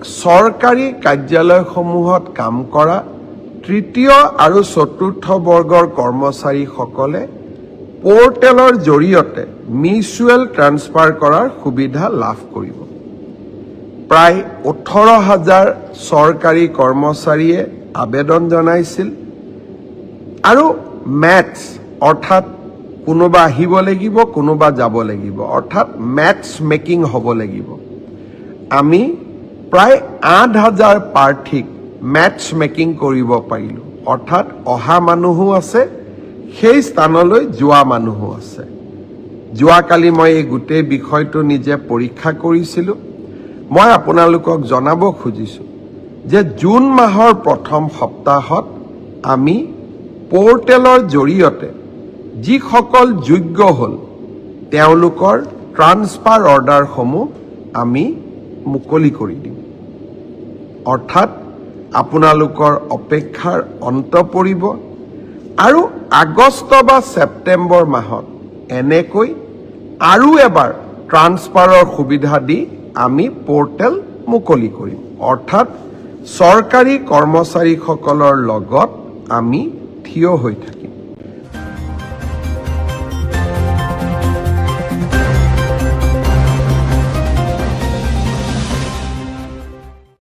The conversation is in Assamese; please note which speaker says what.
Speaker 1: চৰকাৰী কাৰ্যালয়সমূহত কাম কৰা তৃতীয় আৰু চতুৰ্থ বৰ্গৰ কৰ্মচাৰীসকলে পোৰ্টেলৰ জৰিয়তে মিউচুৱেল ট্ৰান্সফাৰ কৰাৰ সুবিধা লাভ কৰিব। প্ৰায় 18,000 চৰকাৰী কৰ্মচাৰীয়ে আবেদন জনাইছিল আৰু মেটছ অৰ্থাৎ কোনোবা আহিব লাগিব, কোনোবা যাব লাগিব, অৰ্থাৎ মেটছ মেকিং হ'ব লাগিব। আমি প্ৰায় 8,000 প্ৰাৰ্থীক মেটছ মেকিং কৰিব পাৰিলোঁ, অৰ্থাৎ অহা মানুহো আছে, সেই স্থানলৈ যোৱা মানুহো আছে। যোৱাকালি মই এই গোটেই বিষয়টো নিজে পৰীক্ষা কৰিছিলোঁ। মই আপোনালোকক জনাব খুজিছোঁ যে জুন মাহৰ প্ৰথম সপ্তাহত আমি পোৰ্টেলৰ জৰিয়তে যিসকল যোগ্য হ'ল তেওঁলোকৰ ট্ৰান্সফাৰ অৰ্ডাৰসমূহ আমি মুকলি কৰি দিম। অৰ্থাৎ আপোনালোকৰ অপেক্ষাৰ অন্ত পৰিব আৰু আগষ্ট বা ছেপ্টেম্বৰ মাহত এনেকৈ আৰু এবাৰ ট্ৰান্সফাৰৰ সুবিধা দি আমি পোৰ্টেল মুকলি কৰিম। অৰ্থাৎ চৰকাৰী কৰ্মচাৰীসকলৰ লগত আমি থিয় হৈ থাকিম।